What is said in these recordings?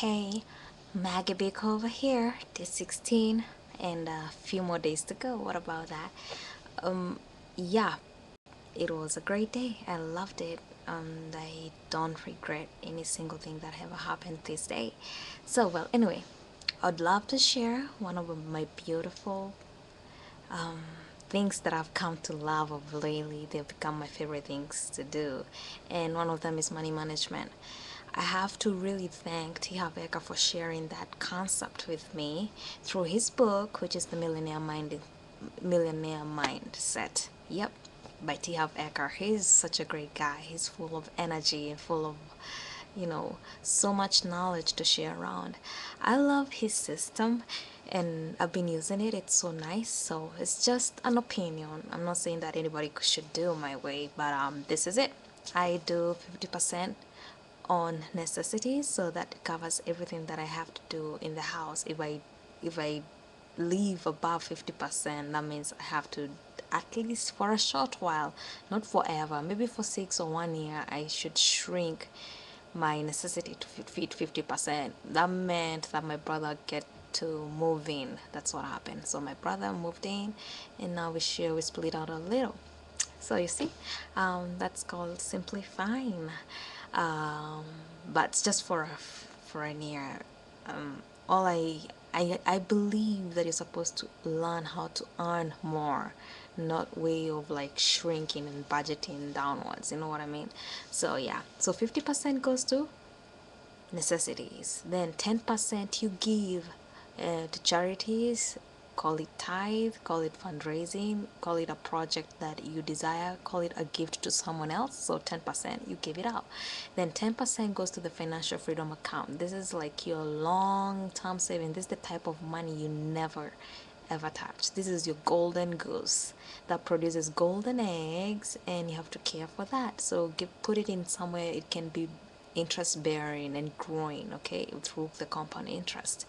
Hey, Maggie Baker over here, day 16, and a few more days to go. What about that? Um, yeah, it was a great day. I loved it. I don't regret any single thing that ever happened this day. So, well, anyway, I'd love to share one of my beautiful things that I've come to love of lately. They've become my favorite things to do, and one of them is money management. I have to really thank Harv Eker for sharing that concept with me through his book, which is the Millionaire Mindset. Yep, by Harv Eker. He's such a great guy. He's full of energy and full of so much knowledge to share around. I love his system and I've been using it. It's so nice. So it's just an opinion. I'm not saying that anybody should do my way, but this is it. I do 50% on necessities, so that covers everything that I have to do in the house. If I leave above 50%, that means I have to, at least for a short while, not forever, maybe for 6 or 1 year, I should shrink my necessity to fit 50%. That meant that my brother get to move in. That's what happened. So my brother moved in, and now we split out a little. So you see, that's called simplifying. Um, but it's just for a year. All I believe that you're supposed to learn how to earn more, not way of like shrinking and budgeting downwards. You know what I mean? So yeah. So 50% goes to necessities. Then 10% you give to charities. Call it tithe, call it fundraising, call it a project that you desire, call it a gift to someone else. So 10% you give it out. Then 10% goes to the financial freedom account. This is like your long term saving. This is the type of money you never ever touch. This is your golden goose that produces golden eggs, and you have to care for that. So put it in somewhere it can be interest bearing and growing, okay, through the compound interest.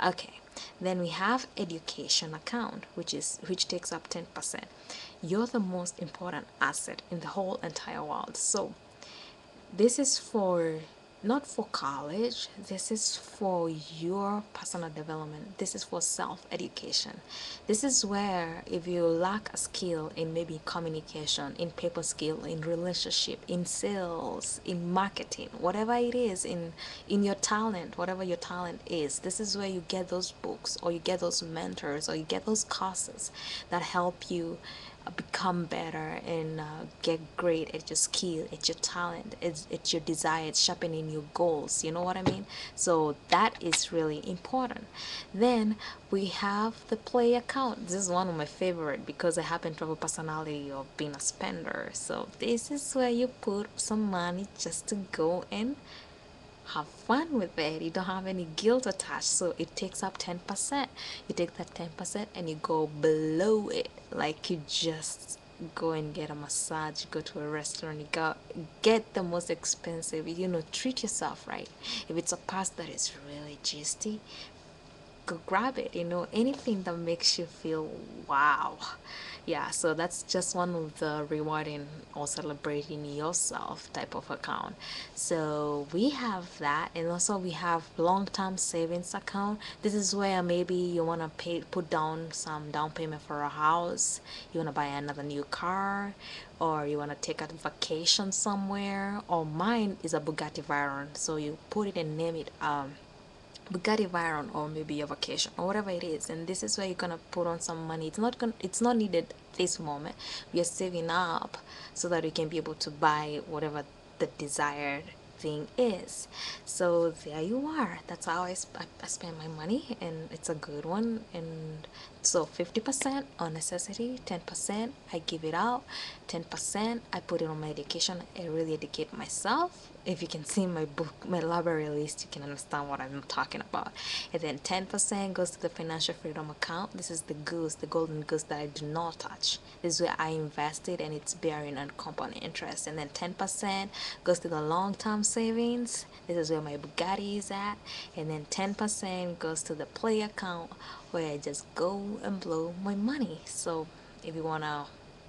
Okay, then we have education account, which takes up 10%. You're the most important asset in the whole entire world. So this is for, not for college, this is for your personal development. This is for self education. This is where, if you lack a skill in maybe communication, in paper skill, in relationship, in sales, in marketing, whatever it is, in your talent, whatever your talent is, this is where you get those books, or you get those mentors, or you get those courses that help you become better and get great at your skill, at your talent, at your desire, it's sharpening your goals. You know what I mean? So that is really important. Then we have the play account. This is one of my favorite because I happen to have a personality of being a spender. So this is where you put some money just to go and have fun with it. You don't have any guilt attached, so it takes up 10%. You take that 10% and you go below it, like you just go and get a massage, go to a restaurant, you go get the most expensive, treat yourself right. If it's a past that is really tasty, go grab it. Anything that makes you feel wow. Yeah, so that's just one of the rewarding or celebrating yourself type of account. So we have that, and also we have long-term savings account. This is where maybe you want to put down some down payment for a house, you want to buy another new car, or you want to take a vacation somewhere. Or mine is a Bugatti Veyron, so you put it and name it Bugatti Veyron, or maybe your vacation, or whatever it is. And this is where you're gonna put on some money. It's not needed this moment. We are saving up so that we can be able to buy whatever the desired thing is. So there you are. That's how I spend my money, and it's a good one. And so 50% on necessity, 10% I give it out, 10% I put it on my education. I really educate myself. If you can see my book, my library list, you can understand what I'm talking about. And then 10% goes to the financial freedom account. This is the goose, the golden goose that I do not touch. This is where I invested, and it's bearing on compound interest. And then 10% goes to the long-term savings. This is where my Bugatti is at. And then 10% goes to the play account, where I just go and blow my money. So if you want to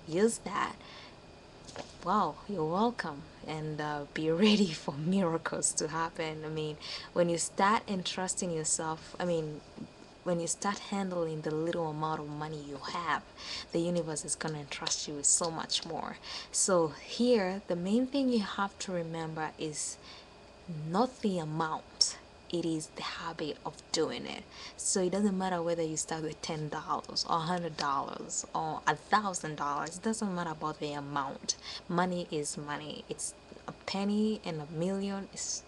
use that, Wow, you're welcome. And be ready for miracles to happen. I mean, when you start entrusting yourself, when you start handling the little amount of money you have, the universe is going to entrust you with so much more. So, here, the main thing you have to remember is not the amount, it is the habit of doing it. So it doesn't matter whether you start with $10 or $100 or $1,000. It doesn't matter about the amount. Money is money. It's a penny and a million is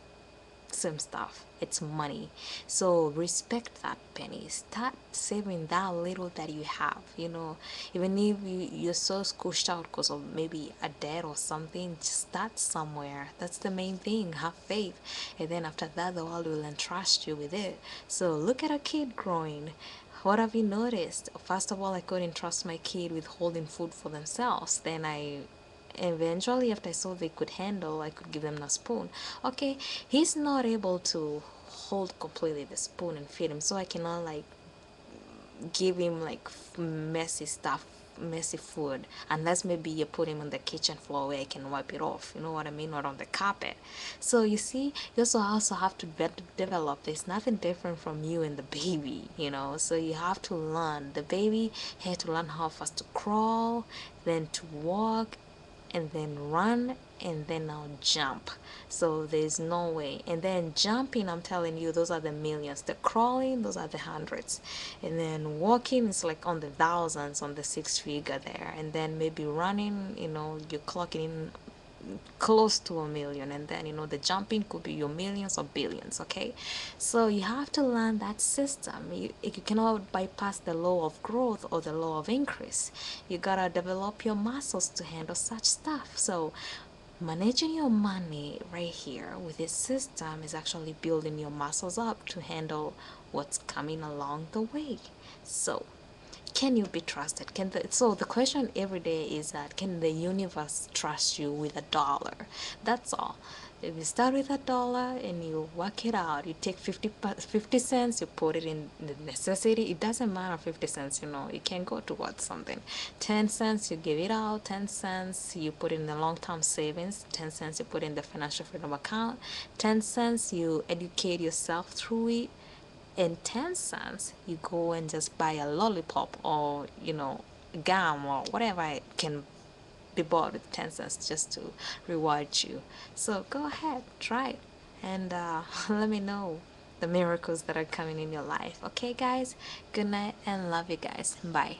same stuff. It's money. So respect that penny. Start saving that little that you have. Even if you're so squished out because of maybe a debt or something, just start somewhere. That's the main thing. Have faith. And then after that, the world will entrust you with it. So look at a kid growing. What have you noticed? First of all, I couldn't trust my kid with holding food for themselves. Then I eventually, after I saw they could handle, I could give them a spoon. Okay, he's not able to hold completely the spoon and feed him, so I cannot like give him like messy stuff, messy food, unless maybe you put him on the kitchen floor where I can wipe it off, you know what I mean, or on the carpet. So you see, you also have to develop. There's nothing different from you and the baby, so you have to learn. The baby had to learn how first to crawl, then to walk, and then run, and then now jump. So there's no way. And then jumping, I'm telling you, those are the millions. The crawling, those are the hundreds. And then walking is like on the thousands, on the six figure there. And then maybe running, you're clocking in close to a million. And then the jumping could be your millions or billions. Okay, so you have to learn that system. You cannot bypass the law of growth or the law of increase. You gotta develop your muscles to handle such stuff. So managing your money right here with this system is actually building your muscles up to handle what's coming along the way. So can you be trusted? So the question every day is that, can the universe trust you with a dollar? That's all. If you start with a dollar and you work it out, you take 50 cents, you put it in the necessity. It doesn't matter 50 cents, you can go towards something. 10 cents, you give it out. 10 cents, you put in the long-term savings. 10 cents, you put in the financial freedom account. 10 cents, you educate yourself through it. In 10 cents you go and just buy a lollipop, or gum, or whatever it can be bought with 10 cents just to reward you. So go ahead, try it, and let me know the miracles that are coming in your life. Okay guys, good night and love you guys. Bye.